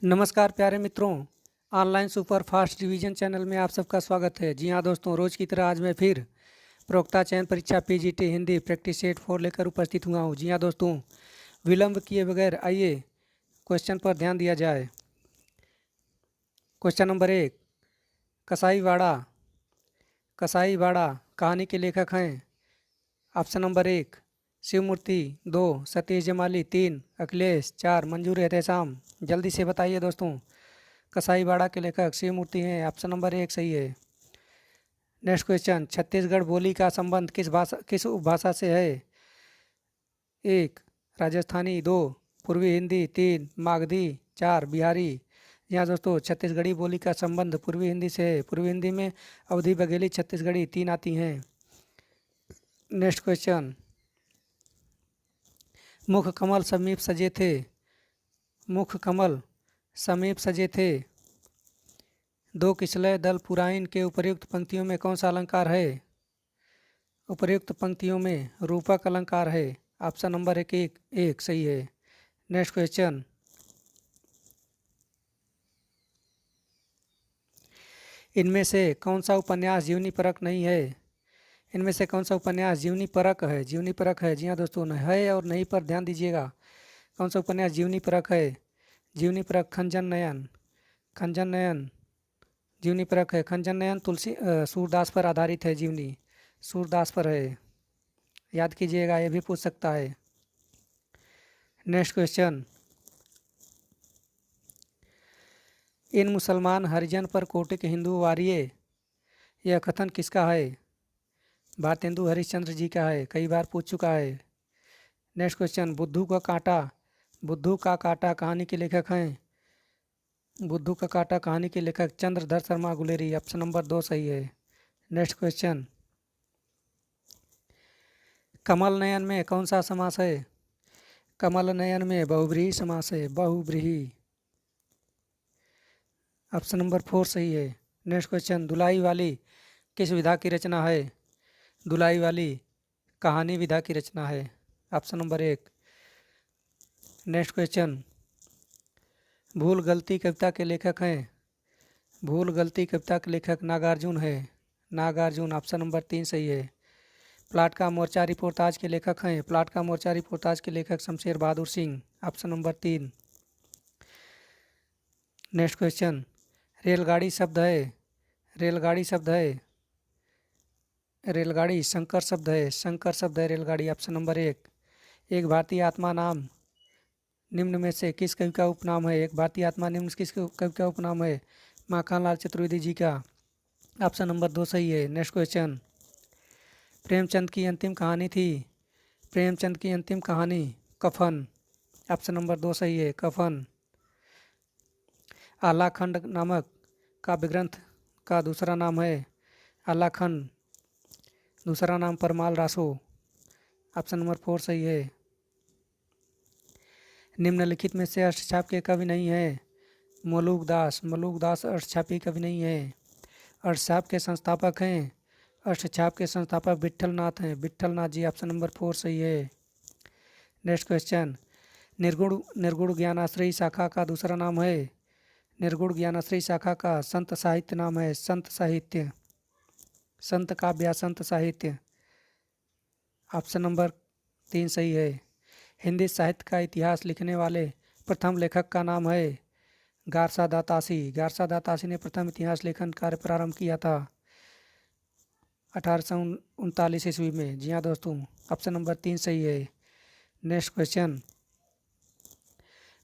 नमस्कार प्यारे मित्रों, online super fast revision channel में आप सबका स्वागत है। जी हाँ दोस्तों, रोज़ की तरह आज मैं फिर प्रवक्ता चयन परीक्षा पीजीटी हिंदी प्रैक्टिस सेट 4 लेकर उपस्थित हुआ हूँ। जी हाँ दोस्तों, विलंब किए बगैर आइए क्वेश्चन पर ध्यान दिया जाए। Question number 1, Kasaiwada. कसाईवाड़ा कहानी के लेखक हैं। ऑप्शन नंबर 1 शिवमूर्ति, 2 सतीश जमाली, 3 अखिलेश, 4 मंजूर एहतेशाम। जल्दी से बताइए दोस्तों, कसाईवाड़ा के लेखक शिवमूर्ति हैं। ऑप्शन नंबर 1 सही है। नेक्स्ट क्वेश्चन, छत्तीसगढ़ बोली का संबंध किस उपभाषा से है? 1 राजस्थानी, 2 पूर्वी हिंदी, 3 मागधी, 4 बिहारी। यहाँ दोस्तों, छत्तीसगढ़ी बोली का संबंध पूर्वी हिंदी से है। पूर्वी हिंदी में अवधी, बघेली, छत्तीसगढ़ी 3 आती हैं। नेक्स्ट क्वेश्चन, मुख कमल समीप सजे थे। मुख कमल समीप सजे थे। 2 किसलय दल पुराइन के उपर्युक्त पंक्तियों में कौन सा अलंकार है? उपर्युक्त पंक्तियों में रूपक अलंकार है। ऑप्शन नंबर एक सही है। नेक्स्ट क्वेश्चन, इनमें से कौन सा उपन्यास जीवनी परक नहीं है? इनमें से कौन सा उपन्यास जीवनी परक है? जीवनी परक है। जी हाँ दोस्तों, है और नहीं पर ध्यान दीजिएगा। कौन सा उपन्यास जीवनी परक है? जीवनी परक खंजन नयन। खंजन नयन जीवनी परक है। खंजन नयन सूरदास पर आधारित है। जीवनी सूरदास पर है, याद कीजिएगा, ये भी पूछ सकता है। नेक्स्ट क्वेश्चन, इन मुसलमान हरिजन पर कोटिक हिंदू वारिये, यह कथन किसका है? भारतेंदु हरिश्चंद्र जी का है, कई बार पूछ चुका है। नेक्स्ट क्वेश्चन, बुद्धू का कांटा। बुद्धू का कांटा कहानी के लेखक हैं। बुद्धू का कांटा कहानी के लेखक चंद्रधर शर्मा गुलेरी। ऑप्शन नंबर 2 सही है। नेक्स्ट क्वेश्चन, कमल नयन में कौन सा समास है? कमल नयन में बहुब्रीहि समास है। बहुब्रीहि। ऑप्शन नंबर 4 सही है। नेक्स्ट क्वेश्चन, दुलाई वाली किस विधा की रचना है? दुलाई वाली कहानी विधा की रचना है। Option number 1। नेक्स्ट क्वेश्चन, भूल गलती कविता के लेखक हैं। भूल गलती कविता के लेखक नागार्जुन है। नागार्जुन। ऑप्शन नंबर 3 सही है। प्लाट का मोर्चा रिपोर्टाज के लेखक हैं। प्लाट का मोर्चा रिपोर्टाज के लेखक Shamsher Bahadur Singh. Option number 3। Next question, रेलगाड़ी शब्द है। रेलगाड़ी शब्द है। रेलगाड़ी शंकर शब्द है। शंकर शब्द है रेलगाड़ी। Option number 1। एक भारतीय आत्मा नाम निम्न में से किस कवि का उपनाम है? एक भारतीय आत्मा निम्न से किस कवि का उपनाम है? माखनलाल चतुर्वेदी जी का। ऑप्शन नंबर 2 सही है। नेक्स्ट क्वेश्चन, प्रेमचंद की अंतिम कहानी थी। प्रेमचंद की अंतिम कहानी कफन। ऑप्शन नंबर 2 सही है। कफन। आलाखंड नामक काव्य ग्रंथ का दूसरा नाम है। आलाखंड दूसरा नाम परमाल रासो। ऑप्शन नंबर 4 सही है। निम्नलिखित में से अष्टछाप के कवि नहीं है। मलूक दास। मलूक दास अष्टछापी कवि नहीं है। अष्टछाप के संस्थापक हैं। अष्टछाप के संस्थापक विट्ठल नाथ हैं। विट्ठल नाथ जी। ऑप्शन नंबर 4 सही है। नेक्स्ट क्वेश्चन, निर्गुण निर्गुण ज्ञानाश्रयी शाखा का दूसरा नाम है। निर्गुण ज्ञानाश्रयी शाखा का संत साहित्य नाम है। संत साहित्य। संत काव्य, संत साहित्य। ऑप्शन नंबर 3 सही है। हिंदी साहित्य का इतिहास लिखने वाले प्रथम लेखक का नाम है गारसा दातासी। गारसा दातासी ने प्रथम इतिहास लेखन कार्य प्रारंभ किया था 1839 ईस्वी में। जी हाँ दोस्तों, ऑप्शन नंबर 3 सही है। नेक्स्ट क्वेश्चन,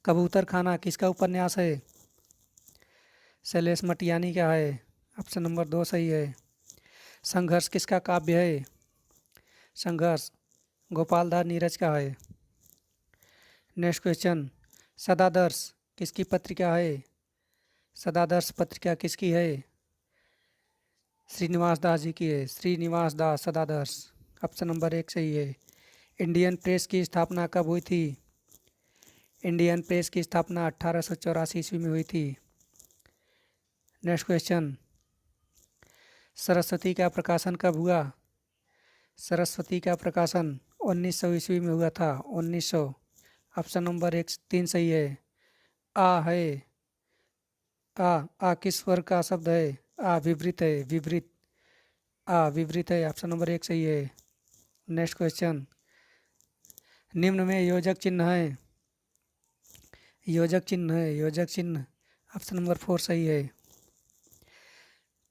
कबूतर खाना किसका उपन्यास है? शैलेश मटियानी का है। ऑप्शन नंबर 2 सही है। संघर्ष किसका काव्य है? संघर्ष गोपालदास नीरज का है। नेक्स्ट क्वेश्चन, सदादर्श किसकी पत्रिका है? सदादर्श पत्रिका किसकी है? श्रीनिवास दास जी की है। श्रीनिवास दास सदादर्श। ऑप्शन नंबर 1 सही है। इंडियन प्रेस की स्थापना कब हुई थी? इंडियन प्रेस की स्थापना 1884 ईस्वी में हुई थी। नेक्स्ट क्वेश्चन, सरस्वती का प्रकाशन कब हुआ? सरस्वती का प्रकाशन 1900 ईस्वी में हुआ था। 1900। ऑप्शन नंबर 1 3 सही है। आ है आ किस वर्ग का शब्द है? आ विपरीत है, विपरीत। आ विपरीत है, ऑप्शन नंबर 1 सही है। नेक्स्ट क्वेश्चन, निम्न में योजक चिन्ह है। योजक चिन्ह है, योजक चिन्ह, ऑप्शन नंबर 4 सही है।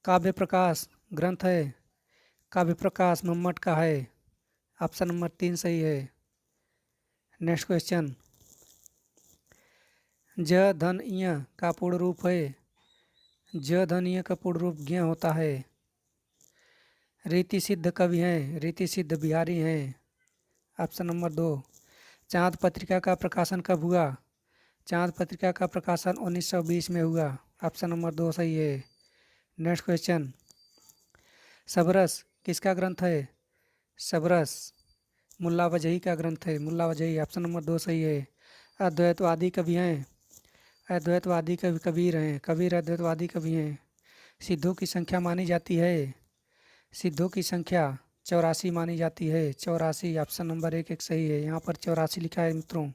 काव्य प्रकाश ग्रंथ है। काव्य प्रकाश मम्मट का है, ऑप्शन नंबर 3 सही है। नेक्स्ट क्वेश्चन, ज धन य का पूर्ण रूप है। ज धन य का पूर्ण रूप ज्ञ होता है। रीति सिद्ध कवि हैं, रीति सिद्ध बिहारी हैं, ऑप्शन नंबर 2। चाँद पत्रिका का प्रकाशन कब हुआ? चाँद पत्रिका का प्रकाशन 1920 में हुआ, ऑप्शन नंबर 2 सही है। नेक्स्ट क्वेश्चन, सबरस किसका ग्रंथ है? सबरस मुल्ला वजही का ग्रंथ है, मुल्ला वजही, ऑप्शन नंबर 2 सही है। अद्वैतवादी कवि हैं। अद्वैतवादी कवि कबीर हैं, कबीर अद्वैतवादी कवि हैं। सिद्धों की संख्या मानी जाती है। सिद्धों की संख्या 84 मानी जाती है, 84, ऑप्शन नंबर 1 सही है। यहाँ पर 84 लिखा है मित्रों।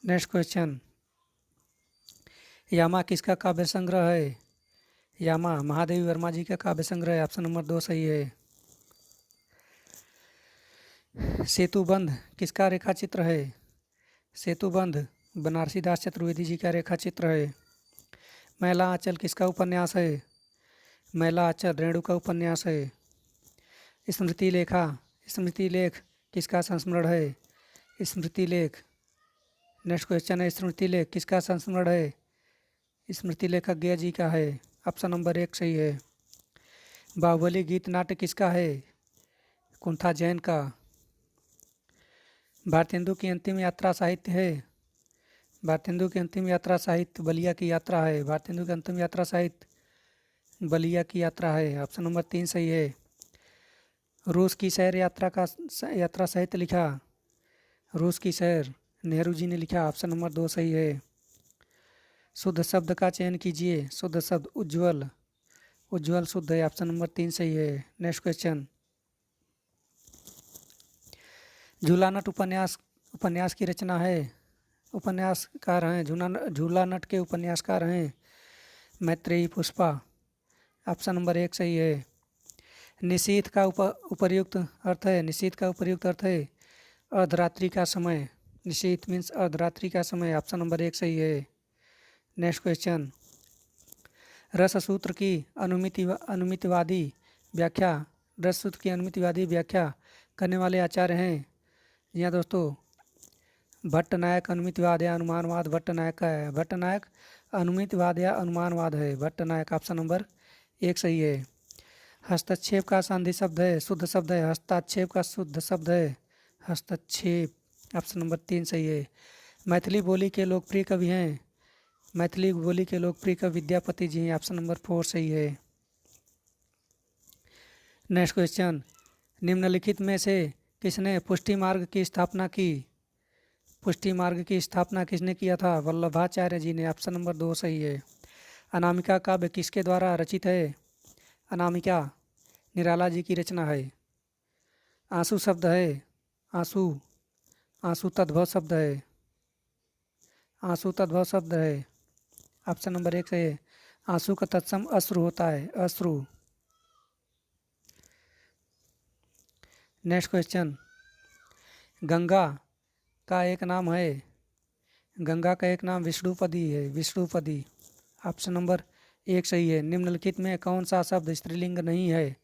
नेक्स्ट क्वेश्चन, यामा किसका काव्य संग्रह है? यामा महादेवी वर्मा जी का काव्य संग्रह है, ऑप्शन नंबर 2 सही है। सेतुबंध किसका रेखा चित्र है? सेतुबंध बनारसी दास चतुर्वेदी जी का रेखा चित्र है। मैला आंचल किसका उपन्यास है? मैला आंचल रेणु का उपन्यास है। स्मृति लेखा, स्मृति लेख किसका संस्मरण है? स्मृति लेख, नेक्स्ट क्वेश्चन है, स्मृति लेख किसका संस्मरण है? स्मृति लेखक गया जी का है, ऑप्शन नंबर 1 सही है। बाहुबली गीत नाट्य किसका है? कुंठा जैन का। भारतेंदु की अंतिम यात्रा साहित्य है। भारतेंदु की अंतिम यात्रा साहित्य बलिया की यात्रा है। भारतेंदु की अंतिम यात्रा साहित्य बलिया की यात्रा है, ऑप्शन नंबर 3 सही है। रूस की सैर यात्रा साहित्य लिखा। रूस की सैर नेहरू जी ने लिखा, ऑप्शन नंबर 2 सही है। शुद्ध शब्द का चयन कीजिए। शुद्ध शब्द उज्ज्वल, उज्ज्वल शुद्ध है, ऑप्शन नंबर 3 सही है। नेक्स्ट क्वेश्चन, झूला नट उपन्यास उपन्यास की रचना है। उपन्यासकार हैं झूला नट के उपन्यासकार हैं मैत्रेयी पुष्पा, ऑप्शन नंबर 1 सही है। निशीथ का उपर्युक्त अर्थ है। निशीथ का उपर्युक्त अर्थ है अर्धरात्रि का समय। निशीथ मीन्स अर्धरात्रि का समय, ऑप्शन नंबर 1 सही है। नेक्स्ट क्वेश्चन, रस सूत्र की अनुमितिवादी व्याख्या, रस सूत्र की अनुमितिवादी व्याख्या करने वाले आचार्य हैं। जी हाँ दोस्तों, भट्टनायक अनुमितिवाद या अनुमानवाद भट्टनायक का है। भट्टनायक अनुमितिवाद या अनुमानवाद है, भट्टनायक, ऑप्शन नंबर 1 सही है। हस्तक्षेप का संधि शब्द है, शुद्ध शब्द है। हस्ताक्षेप का शुद्ध शब्द है हस्तक्षेप, ऑप्शन नंबर 3 सही है। मैथिली बोली के लोकप्रिय कवि हैं। मैथिली बोली के लोकप्रिय कवि विद्यापति जी हैं, ऑप्शन नंबर 4 सही है। नेक्स्ट क्वेश्चन, निम्नलिखित में से किसने पुष्टि मार्ग की स्थापना की? पुष्टि मार्ग की स्थापना किसने किया था? वल्लभाचार्य जी ने, ऑप्शन नंबर 2 सही है। अनामिका काव्य किसके द्वारा रचित है? अनामिका निराला जी की रचना है। आंसू शब्द है, आंसू, आंसू तद्भव शब्द है। आंसू तद्भव शब्द है, ऑप्शन नंबर 1 सही है। आंसू का तत्सम अश्रु होता है, अश्रु। नेक्स्ट क्वेश्चन, गंगा का एक नाम है। गंगा का एक नाम विष्णुपदी है, विष्णुपदी, ऑप्शन नंबर 1 सही है। निम्नलिखित में कौन सा शब्द स्त्रीलिंग नहीं है?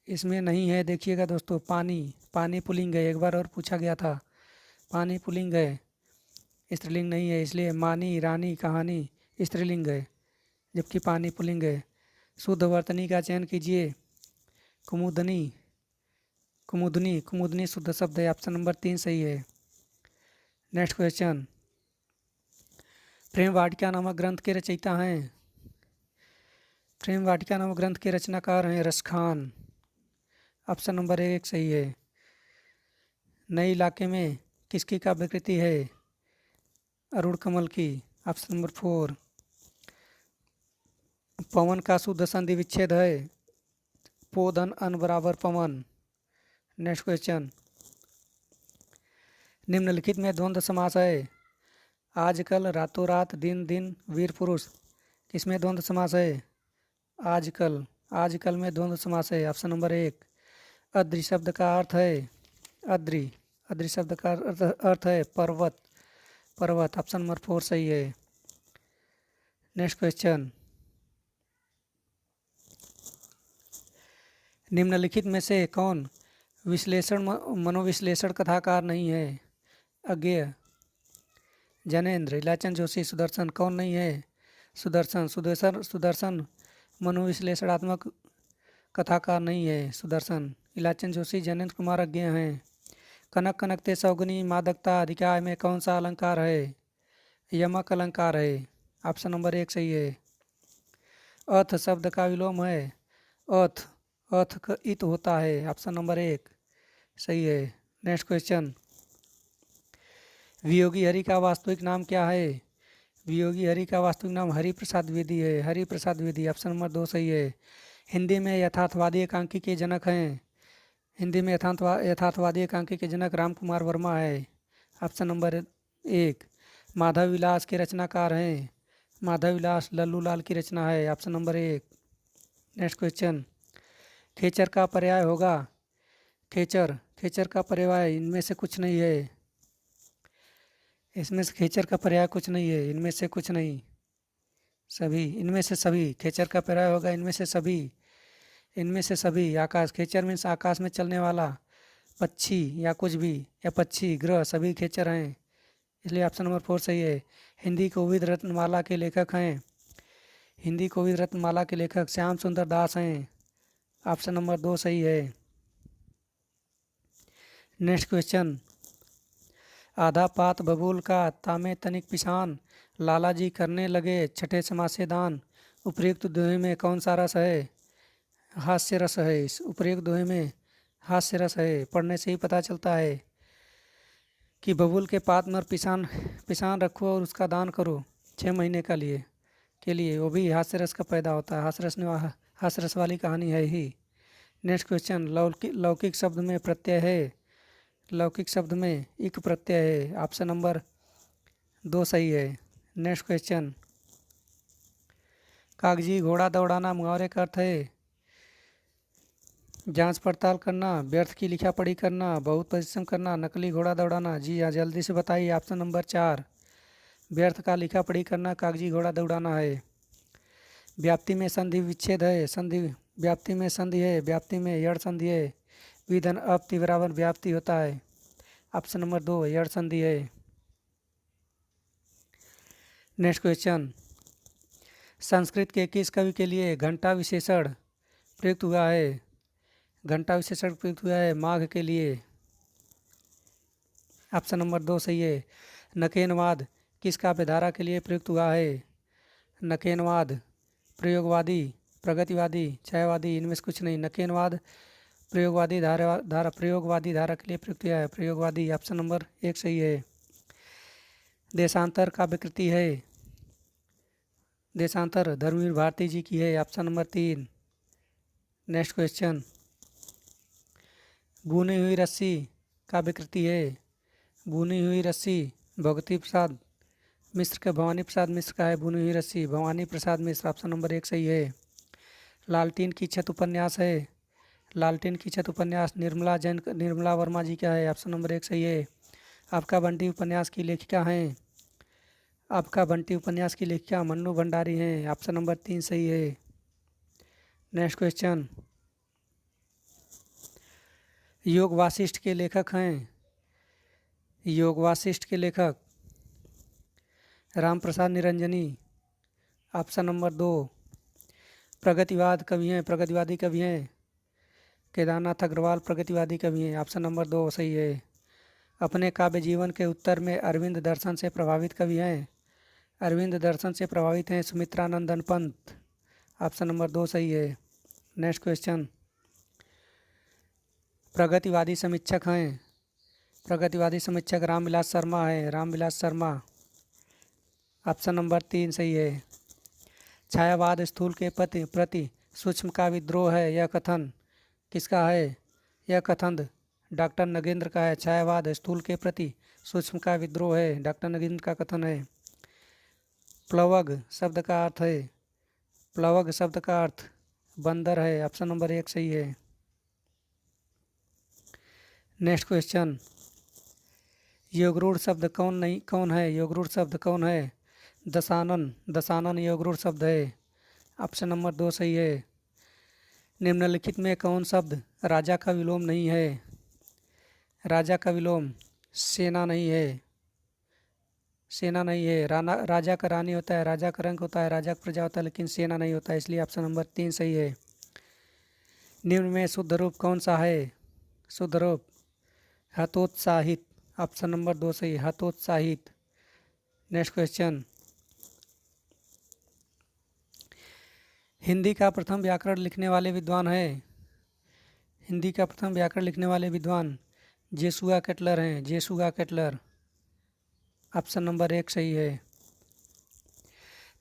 इसमें नहीं है, देखिएगा दोस्तों, पानी, पानी पुल्लिंग है, एक बार और पूछा गया था। पानी पुल्लिंग है, स्त्रीलिंग नहीं है, इसलिए मानी, रानी, कहानी स्त्रीलिंग है, जबकि पानी पुल्लिंग है। शुद्ध वर्तनी का चयन कीजिए। कुमुदनी, कुमुदनी, कुमुदनी शुद्ध शब्द है, ऑप्शन नंबर 3 सही है। नेक्स्ट क्वेश्चन, प्रेम वाटिका नामक ग्रंथ के रचयिता हैं। प्रेम वाटिका नामक ग्रंथ के रचनाकार हैं रसखान, ऑप्शन नंबर 1 सही है। नए इलाके में किसकी काव्यकृति है? अरुण कमल की, ऑप्शन नंबर 4। पवन का शुद्ध संधि विच्छेद है पोधन अन बराबर पवन। नेक्स्ट क्वेश्चन, निम्नलिखित में द्वंद्व समास है। आजकल, रातों रात, दिन दिन, वीर पुरुष, किसमें द्वंद्व समास है? आजकल, आजकल में द्वंद्व समास है। Option number 1। अद्रि शब्द का अर्थ है अद्रि, अद्रि शब्द का अर्थ है पर्वत, पर्वत। ऑप्शन नंबर 4 सही है। नेक्स्ट क्वेश्चन, निम्नलिखित में से कौन विश्लेषण मनोविश्लेषण कथाकार नहीं है? अज्ञेय, जैनेन्द्र, इलाचन जोशी, सुदर्शन। कौन नहीं है? सुदर्शन, सुदर्शन मनोविश्लेषणात्मक कथाकार नहीं है। सुदर्शन, इलाचन जोशी, जैनेन्द्र कुमार अज्ञेय हैं। कनक कनकते सौगुनी मादकता अधिकाय में कौन सा अलंकार है? यमक अलंकार है। ऑप्शन नंबर 1 सही है। अथ शब्द का विलोम है अथ, अथ इत होता है। ऑप्शन नंबर 1 सही है। नेक्स्ट क्वेश्चन, वियोगी हरि का वास्तविक नाम क्या है? वियोगी हरि का वास्तविक नाम हरि प्रसाद द्विवेदी है। हरि प्रसाद द्विवेदी। ऑप्शन नंबर 2 सही है। हिंदी में यथार्थवादी एकांकी के जनक हैं। हिंदी में यथार्थवादी एकांकी के जनक राम कुमार वर्मा है। Option number 1। माधव विलास के रचनाकार हैं। माधव विलास लल्लू लाल की रचना है। Option number 1। नेक्स्ट क्वेश्चन, खेचर का पर्याय होगा? खेचर, खेचर का पर्याय इनमें से कुछ नहीं है। इसमें से खेचर का पर्याय कुछ नहीं है। इनमें से कुछ नहीं, सभी, इनमें से सभी। खेचर का पर्याय होगा इनमें से सभी, इनमें से सभी। आकाश, खेचर मीन्स आकाश में चलने वाला पक्षी या कुछ भी, या पक्षी, ग्रह, सभी खेचर हैं। इसलिए ऑप्शन नंबर 4 सही है। हिंदी कोविद रत्नमाला के लेखक हैं। हिंदी कोविद रत्नमाला के लेखक श्याम सुंदर दास हैं। ऑप्शन नंबर 2 सही है। नेक्स्ट क्वेश्चन, आधा पात बबूल का तामे तनिक पिछान लालाजी करने लगे छठे समासे दान। उपर्युक्त दोहे में कौन सा रस है? हास्य रस है। इस उपर्युक्त दोहे में हास्य रस है। पढ़ने से ही पता चलता है कि बबूल के पात में पिछान पिछान रखो और उसका दान करो 6 महीने के लिए वो भी हास्य रस का पैदा होता है। हास्य रस वाली कहानी है ही। नेक्स्ट क्वेश्चन, लौकिक शब्द में प्रत्यय है। लौकिक शब्द में इक प्रत्यय है। ऑप्शन नंबर 2 सही है। नेक्स्ट क्वेश्चन, कागजी घोड़ा दौड़ाना मुहावरे का अर्थ है जांच पड़ताल करना, व्यर्थ की लिखा पढ़ी करना, बहुत परिश्रम करना, नकली घोड़ा दौड़ाना। जी हाँ, जल्दी से बताइए। ऑप्शन नंबर 4, व्यर्थ का लिखा पढ़ी करना कागजी घोड़ा दौड़ाना है। व्याप्ति में संधि विच्छेद है। संधि, व्याप्ति में संधि है। व्याप्ति में यड़ संधि है। विधन अप तीव्रावन व्याप्ति होता है। ऑप्शन नंबर 2 यड़ संधि है। नेक्स्ट क्वेश्चन, संस्कृत के किस कवि के लिए घंटा विशेषण प्रयुक्त हुआ है? घंटा विशेषण प्रयुक्त हुआ है माघ के लिए। ऑप्शन नंबर 2 सही है। नकेनवाद किस काव्यधारा के लिए प्रयुक्त हुआ है? नकेनवाद प्रयोगवादी, प्रगतिवादी, छायावादी, इनमें से कुछ नहीं। नकेनवाद प्रयोगवादी धारा के लिए प्रयुक्त हुआ है। प्रयोगवादी। ऑप्शन नंबर 1 सही है। देशांतर काव्य कृति है। देशांतर धर्मवीर भारती जी की है। Option number 3। नेक्स्ट क्वेश्चन, बुनी हुई रस्सी काव्य कृति है। बुनी हुई रस्सी भगवती प्रसाद मिश्र का, भवानी प्रसाद मिश्र का है। बुनी हुई रस्सी भवानी प्रसाद मिश्र। ऑप्शन नंबर 1 सही है। लालटेन की छत उपन्यास है। लालटेन की छत उपन्यास निर्मला वर्मा जी का है। ऑप्शन नंबर 1 सही है। आपका बंटी उपन्यास की लेखिका हैं। आपका बंटी उपन्यास की लेखिका मन्नू भंडारी हैं। ऑप्शन नंबर 3 सही है। नेक्स्ट क्वेश्चन, योग वासिष्ठ के लेखक हैं। योग वासिष्ठ के लेखक राम प्रसाद निरंजनी। ऑप्शन नंबर 2 प्रगतिवाद कवि हैं, प्रगतिवादी कवि हैं केदारनाथ अग्रवाल प्रगतिवादी कवि हैं। ऑप्शन नंबर 2 सही है। अपने काव्य जीवन के उत्तर में अरविंद दर्शन से प्रभावित कवि हैं। अरविंद दर्शन से प्रभावित हैं सुमित्रानंदन पंत। ऑप्शन नंबर 2 सही है। नेक्स्ट क्वेश्चन, प्रगतिवादी समीक्षक हैं। प्रगतिवादी समीक्षक रामविलास शर्मा है। रामविलास शर्मा। ऑप्शन नंबर 3 सही है। छायावाद स्थूल के प्रति सूक्ष्म का विद्रोह है। यह कथन किसका है? यह कथन डॉक्टर नगेंद्र का है। छायावाद स्थूल के प्रति सूक्ष्म का विद्रोह है, डॉक्टर नगीन का कथन है। प्लवग शब्द का अर्थ है, प्लवग शब्द का अर्थ बंदर है, ऑप्शन नंबर 1 सही है। नेक्स्ट क्वेश्चन, योगरूढ़ शब्द कौन है? योगरूढ़ शब्द कौन है? दशानन, दशानन योगरूढ़ शब्द है, ऑप्शन नंबर 2 सही है। निम्नलिखित में कौन शब्द राजा का विलोम नहीं है? राजा का विलोम सेना नहीं है, सेना नहीं है। राजा का रानी होता है, राजा का रंक होता है, राजा का प्रजा होता है, लेकिन सेना नहीं होता है, इसलिए ऑप्शन नंबर 3 सही है। निम्न में शुद्ध रूप कौन सा है? शुद्ध रूप हतोत्साहित, ऑप्शन नंबर 2 सही, हतोत्साहित। नेक्स्ट क्वेश्चन, हिंदी का प्रथम व्याकरण लिखने वाले विद्वान है? हिंदी का प्रथम व्याकरण लिखने वाले विद्वान जेसुआ केटलर हैं, जेसुआ केटलर, ऑप्शन नंबर 1 सही है।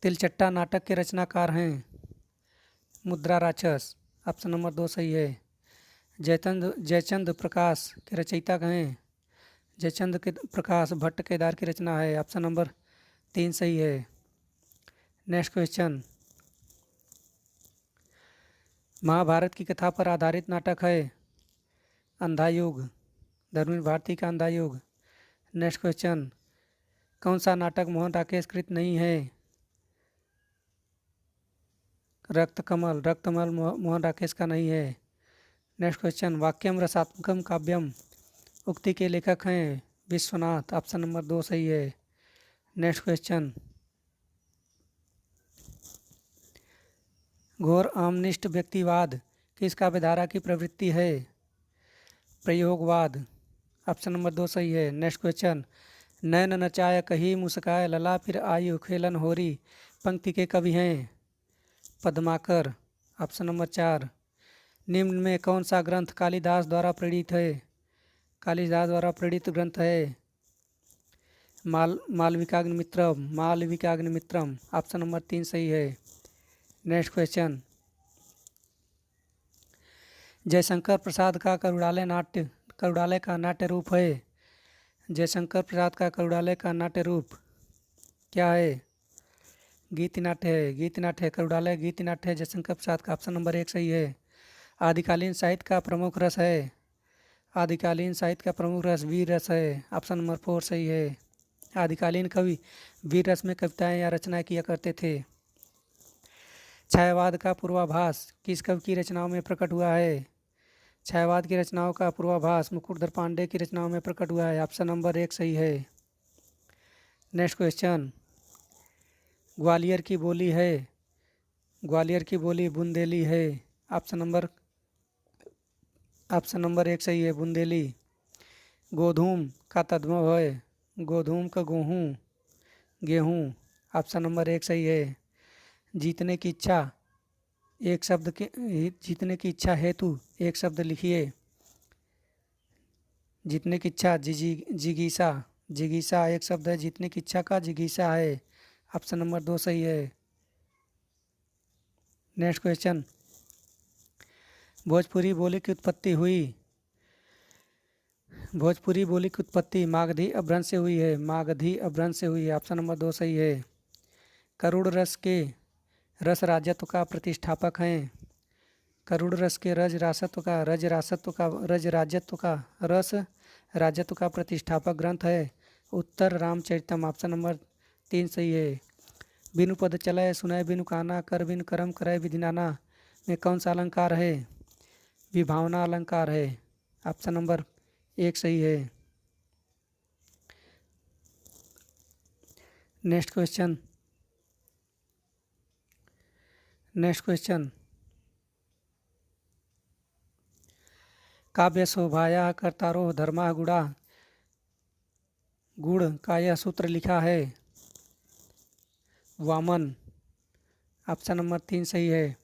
तिलचट्टा नाटक के रचनाकार हैं? मुद्रा राक्षस, ऑप्शन नंबर 2 सही है। जयचंद प्रकाश के रचयिता हैं? जयचंद के प्रकाश भट्ट केदार की रचना है, ऑप्शन नंबर 3 सही है। नेक्स्ट क्वेश्चन, महाभारत की कथा पर आधारित नाटक है? अंधा युग, धर्मेंद्र भारती का अंधा युग। नेक्स्ट क्वेश्चन, कौन सा नाटक मोहन राकेश कृत नहीं है? रक्त कमल, मोहन राकेश का नहीं है। नेक्स्ट क्वेश्चन, वाक्यम रसात्मकम काव्यम उक्ति के लेखक हैं? विश्वनाथ, ऑप्शन नंबर 2 सही है। नेक्स्ट क्वेश्चन, घोर आमनिष्ठ व्यक्तिवाद किस काव्यधारा की प्रवृत्ति है? प्रयोगवाद, ऑप्शन नंबर 2 सही है। नेक्स्ट क्वेश्चन, नैन नचाय कही मुस्काय लला फिर आयु खेलन होरी पंक्ति के कवि हैं? Padmakar, option number 4। निम्न में कौन सा ग्रंथ कालिदास द्वारा प्रेरित है? कालिदास द्वारा प्रेरित ग्रंथ है मालविकाग्निमित्रम, मालविकाग्निमित्रम, ऑप्शन नंबर 3 सही है। नेक्स्ट क्वेश्चन, जयशंकर प्रसाद का करुड़ालय का नाट्य रूप है? जयशंकर प्रसाद का करुड़ालय का नाट्य रूप क्या है? गीति नाट्य है, गीति नाट्य है, करुड़ालय गीति नाट्य है जयशंकर प्रसाद का, ऑप्शन नंबर 1 सही है। आदिकालीन साहित्य का प्रमुख रस है? आदिकालीन साहित्य का प्रमुख रस वीर रस है, ऑप्शन नंबर 4 सही है। आदिकालीन कवि वीर रस में कविताएं या रचनाएं किया करते थे। छायावाद का पूर्वाभास किस कवि की रचनाओं में प्रकट हुआ है? छायावाद की रचनाओं का पूर्वाभास मुकुटधर पांडे की रचनाओं में प्रकट हुआ है, ऑप्शन नंबर 1 सही है। नेक्स्ट क्वेश्चन, ग्वालियर की बोली है? ग्वालियर की बोली बुंदेली है, ऑप्शन नंबर 1 सही है, बुंदेली। गोधूम का तद्भव है? गोधूम का गेहूँ, ऑप्शन नंबर 1 सही है। जीतने की इच्छा हेतु एक शब्द लिखिए। जीतने की इच्छा जिगीसा, जिगीसा एक शब्द है, जीतने की इच्छा का जिगीसा है, ऑप्शन नंबर 2 सही है। नेक्स्ट क्वेश्चन, भोजपुरी बोली की उत्पत्ति हुई? भोजपुरी बोली की उत्पत्ति मागधी अपभ्रंश से हुई है, मागधी अपभ्रंश से हुई है, ऑप्शन नंबर 2 सही है। करुड़ रस के रस राजत्व का प्रतिष्ठापक हैं? करुड़ रस के रस राजत्व का प्रतिष्ठापक ग्रंथ है उत्तर रामचरितम, ऑप्शन नंबर 3 सही है। बिनु पद चलय सुनय बिनु काना कर बिनु करम करय विधि नाना में कौन सा अलंकार है? विभावना अलंकार है, ऑप्शन नंबर 1 सही है। नेक्स्ट क्वेश्चन, काव्य शोभाया कर्तारोह धर्मा गुण का यह सूत्र लिखा है? वामन, ऑप्शन नंबर 3 सही है।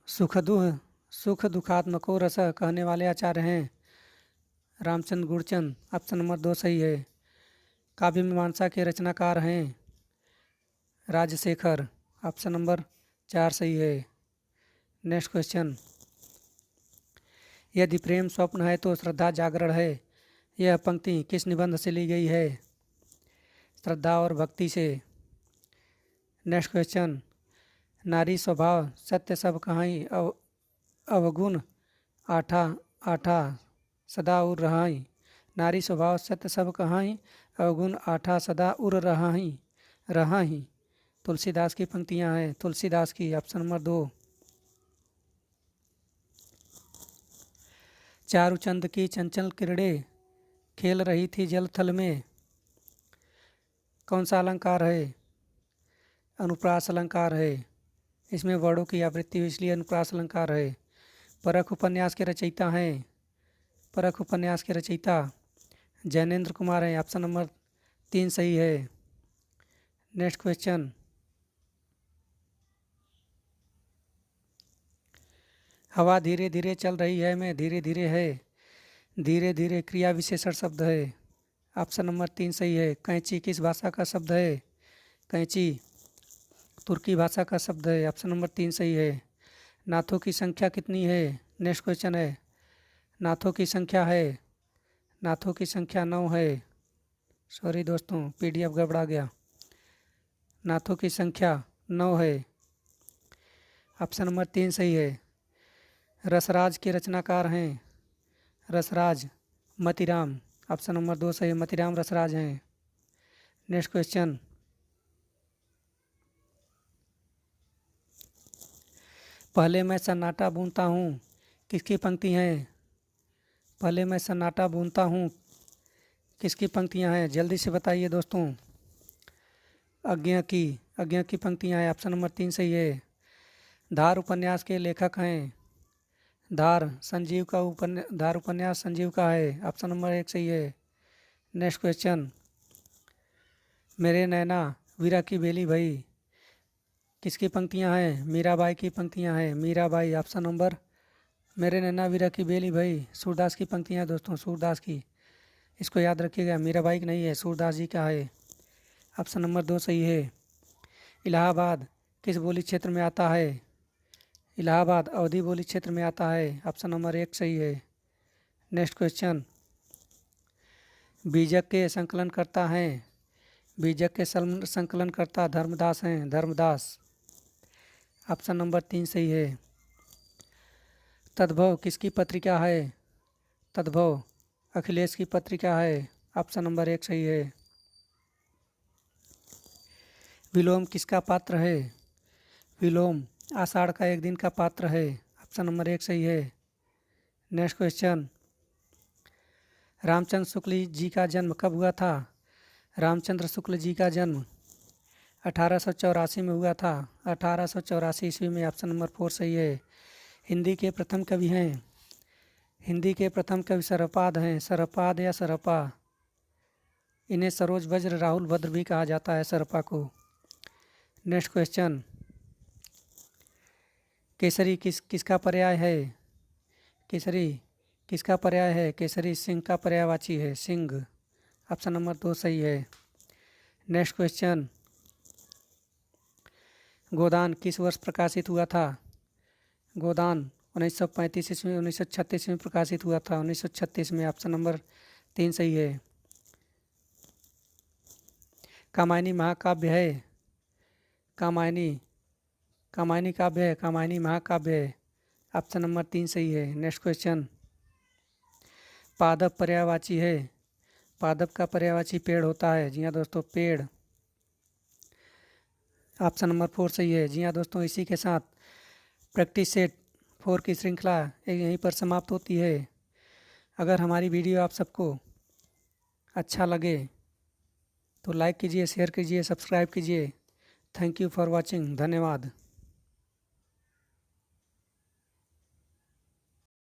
सुख दुखात्मको रस कहने वाले आचार्य हैं? रामचंद्र गुरचंद, ऑप्शन नंबर 2 सही है। काव्य मीमांसा के रचनाकार हैं? राजशेखर, ऑप्शन नंबर 4 सही है। नेक्स्ट क्वेश्चन, यदि प्रेम स्वप्न है तो श्रद्धा जागरण है? यह पंक्ति किस निबंध से ली गई है? श्रद्धा और भक्ति से। नेक्स्ट क्वेश्चन, नारी स्वभाव सत्य सब कहाई अवगुण आठा आठा सदा उर रहाई। नारी स्वभाव सत्य सब कहाई अवगुण आठा सदा उर रहाई। तुलसीदास की पंक्तियां हैं, तुलसीदास की। Option number 2। चारुचंद की चंचल किरणें खेल रही थी जल थल में। कौन सा अलंकार है? अनुप्रास अलंकार है। इसमें वर्णों की आवृत्ति हुई इसलिए अनुप्रास अलंकार है। परख उपन्यास के रचयिता हैं, परख उपन्यास के रचयिता जैनेन्द्र कुमार हैं। ऑप्शन नंबर 3 सही है। नेक्स्ट क्वेश्चन, हवा धीरे धीरे चल रही है में धीरे धीरे है। धीरे धीरे क्रिया विशेषण शब्द है। ऑप्शन नंबर 3 सही है। कैंची किस भाषा का शब्द है? कैंची तुर्की भाषा का शब्द है। ऑप्शन नंबर 3 सही है। नाथों की संख्या कितनी है? नेक्स्ट क्वेश्चन है, नाथों की संख्या है, नाथों की संख्या 9 है। सॉरी दोस्तों, PDF गड़बड़ा गया। नाथों की संख्या 9 है। ऑप्शन नंबर 3 सही है। रसराज के रचनाकार हैं, रसराज मतीराम। ऑप्शन नंबर 2 सही है, मतीराम रसराज हैं। नेक्स्ट क्वेश्चन, पहले मैं सन्नाटा बूंदता हूँ किसकी पंक्ति हैं? पहले मैं सन्नाटा बूंदता हूँ किसकी पंक्तियाँ हैं? जल्दी से बताइए दोस्तों। अज्ञा की पंक्तियाँ हैं। ऑप्शन नंबर 3 सही है। धार उपन्यास के लेखक हैं, धार उपन्यास संजीव का है। ऑप्शन नंबर 1 सही है। नेक्स्ट क्वेश्चन, मेरे नैना वीरा की बेली भई किसकी पंक्तियां हैं? मीराबाई की पंक्तियां हैं, मीराबाई। ऑप्शन नंबर, मेरे नैना वीरा की बेली भई सूरदास की पंक्तियां दोस्तों, सूरदास की। इसको याद रखिएगा, मीराबाई की नहीं है, सूरदास जी का है। ऑप्शन नंबर 2 सही है। इलाहाबाद किस बोली क्षेत्र में आता है? इलाहाबाद अवधी बोली क्षेत्र में आता है। ऑप्शन नंबर 1 सही है। नेक्स्ट क्वेश्चन, बीजक के संकलनकर्ता हैं, बीजक के संकलनकर्ता धर्मदास हैं, धर्मदास। ऑप्शन नंबर 3 सही है। तद्भव किसकी पत्रिका है? तद्भव अखिलेश की पत्रिका है। ऑप्शन नंबर 1 सही है। विलोम किसका पात्र है? विलोम आषाढ़ का एक दिन का पात्र है। ऑप्शन नंबर 1 सही है। नेक्स्ट क्वेश्चन, रामचंद्र शुक्ल जी का जन्म कब हुआ था? रामचंद्र शुक्ल जी का जन्म 1884 में हुआ था, 1884 ईस्वी में। ऑप्शन नंबर 4 सही है। हिंदी के प्रथम कवि हैं, हिंदी के प्रथम कवि सरपाद हैं, सरपाद या सरपा। इन्हें सरोज वज्र राहुल भद्र भी कहा जाता है, सरपा को। नेक्स्ट क्वेश्चन, केसरी किसका पर्याय है? केसरी किसका पर्याय है? केसरी सिंह का पर्यायवाची है, सिंह। ऑप्शन नंबर 2 सही है। नेक्स्ट क्वेश्चन, गोदान किस वर्ष प्रकाशित हुआ था? गोदान 1935 ईस्वी 1936 में प्रकाशित हुआ था, 1936 में। ऑप्शन नंबर 3 सही है। कामायनी महाकाव्य है, कामायनी काव्य है, कामायनी महाकाव्य है। ऑप्शन नंबर 3 सही है। नेक्स्ट क्वेश्चन, पादप पर्यायवाची है, पादप का पर्यायवाची पेड़ होता है। जी हाँ दोस्तों, पेड़। ऑप्शन नंबर 4 सही है। जी हाँ दोस्तों, इसी के साथ प्रैक्टिस सेट 4 की श्रृंखला यहीं पर समाप्त होती है। अगर हमारी वीडियो आप सबको अच्छा लगे तो लाइक कीजिए, शेयर कीजिए, सब्सक्राइब कीजिए। Thank you for watching. धन्यवाद।